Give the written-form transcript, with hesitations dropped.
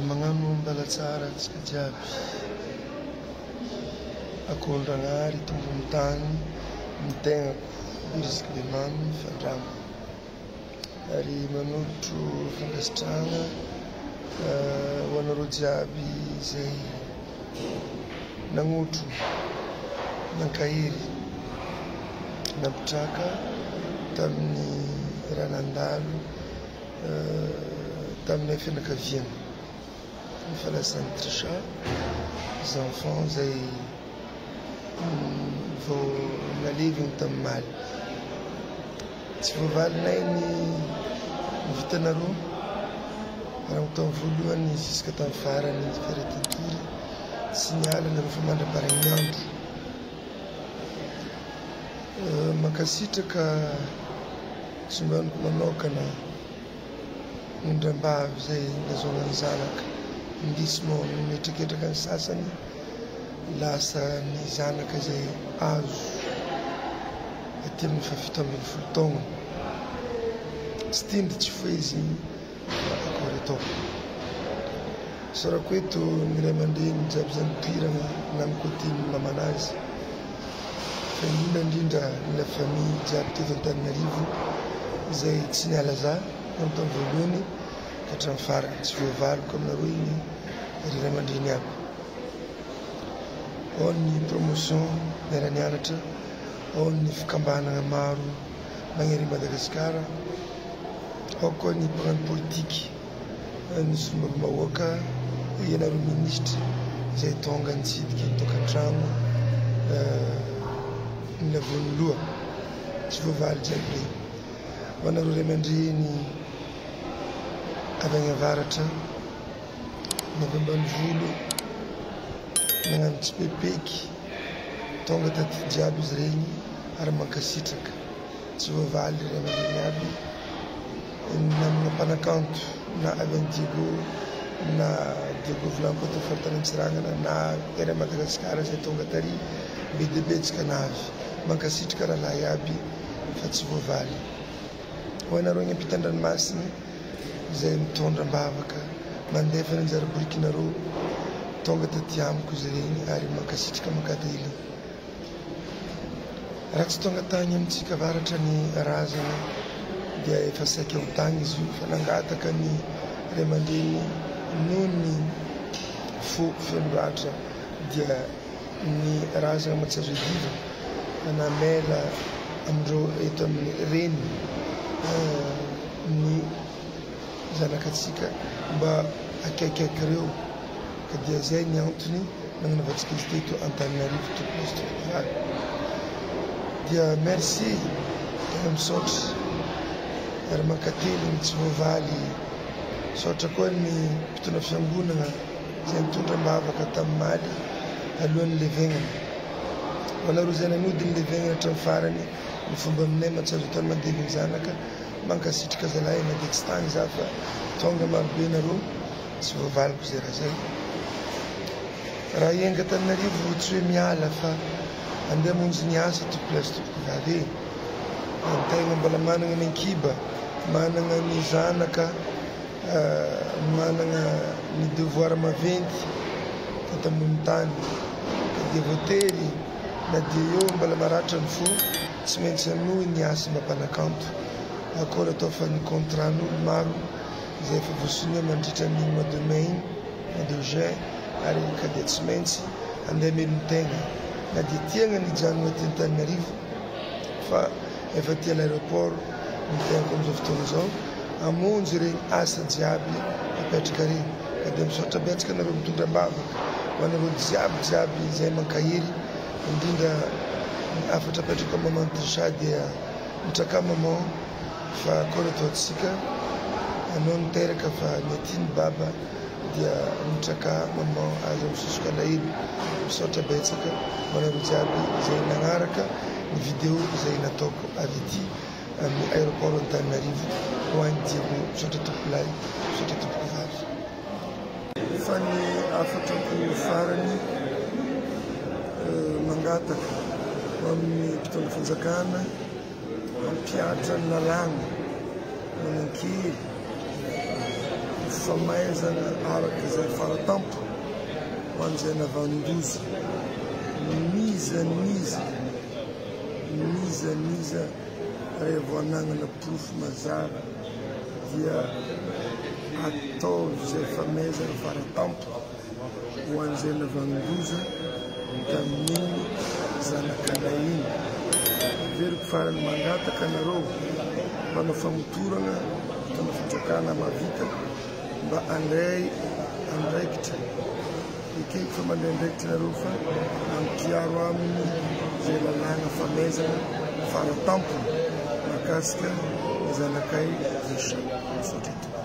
magnano mbala tsara tsika jiaby akondragnary tombony tany mitegnako izy le mamy fandramo ary manotro fangasitragna ho anareo jiaby zay nagnotro nankahiry nampitraka tamin'ny raha nandalo taminay fianakaviana ny falasan'ny Trisha les enfants zay vao nalevigny tamin'ny maly tsy voavalinay ny vitanareo raha tamin'ny voalohany jusqu'à tamin'ny farany fiaratentory tsy niala nareo fa mandraparagny andro mankasitraka sombaniko manokana nindram-bavy zay nahazoana zanaka indisy moa mimetraketraka ny sasany lasa ny zanaka zay azo aty amin'ny fa 17 taogna tsy tindry tsy foe izy akory ataoko sorako eto ny ray aman-dreny jiaby zany mpiragna namikotiany mamanazy fa indrindra la famille jiaby teto Antananarivo zay tsy niala za amin'ny tamin'ny voalohany ka hatramin'ny farany tsy voavaliko aminareo igny ry ray aman-dreny aby ao ny promotion miara-nianatra ao ny fikambanana maro magnery Madagasikara ao koa ny programme politique ny sombaromahoaka ianareo ministre zay tonga nitsidiky tokantrano ny vonoloha tsy voavaly jiaby regny ho anareo ray aman-dreny avy agny avaratra navy ambanivolo nagnano tsy pepeky tonga taty jiaby izy regny ary mankasitraka tsy voavaly ray aman-dreny aby namina mpanakanto na avy any Diego Vlampoto faritanan-tsirangana na ery Madagasikara zay tonga tary be de betsika navy mankasitraka rahalahy aby fa tsy voavaly ho anareo agny ampitan-dranomasiny zay mitondra mbavaka mandefa nanjary borikinareo tonga taty amiko izy regny ary mankasitraka makady hely raha tsy tonga tagny amintsika avaratra ny razana dia efa saika ho tagny izy io fa nangataka ny ray aman-dreny noho ny fo fiandohatra dia ny razana Matsarzo Diva namela amindreo eto amin'ny reny ny zanakatsika mba akaikaiky reo ka dia zay ny antony nagnanaovantsika izy teto Antananarivo tokonazy dia merci misaotry ary mankately ny tsy voavaly saotra koa ny mpitondra fiangonana zay mitondra mbavaka tamin'ny maly alohan'ny levegnana ho anareo zay nanody ny levegnana hatramin'ny farany ny fomba aminay Matsarzo tany mandevy ny zanaka mankasitraka zalahy na dia tsy tagny za fa tonga marobe nareo tsy voavaliko zay raha zay raha ienga Antananarivo tsy hoe miala fa andeha monjy ny asa tompolazy tompoko vavy antegna mbola manana ny ankiba manana ny zanaka manana ny devoir maventy tatamony tany ka dia voatery na dia eo mbola maratra ny fo tsy maintsy anohy ny asa mampanakanto akory atao fa ny contratn'olo maro zay efa voasony mandritra ny mois de mai mois de juin ary ka dia tsy maintsy andeha melon-tegna na dia tiagna ny janona aty Antananarivo fa efa tia l'aéroport mitegnako amin'izao fotoana zao amonjy regny asa jiaby apetraka regny ka dia misaotra betsaka anareo mitondra mbavaka ho anareo jiaby zay mankahiry indrindra afatra apetraka maman Trisha dia mitraka maman fa akory ataotsika anao niteraka fa miatiny baba dia mitraka maman aza misosoka alahelo misaotra betsaka ho anareo jiaby zay nagnaraka ny vidéo zay nataoko avy ity amin'ny aéroport Antananarivo ho an'ny Diego misaotra tompolahy misaotra tompoko vavy fa ny afatrako farany mangataka amin'ny mpitondra fanjakana mampiatra ny lalàna manankiry famaizana araka izay faratampo ho an'izay navandoza niza rehefa anagnana profo mazava dia atao izay famaizana faratampo ho an'izay navandoza tamin'iny zanakana iny. Veriko farany mangataka anareo mpanao famotorana tana fitrakana mavita mba andray andraikitra ekeko fa manday andraikitra nareo fa ampiaro aminy zay lalàna famaizana faratampo mahakasika zanakay Zecha.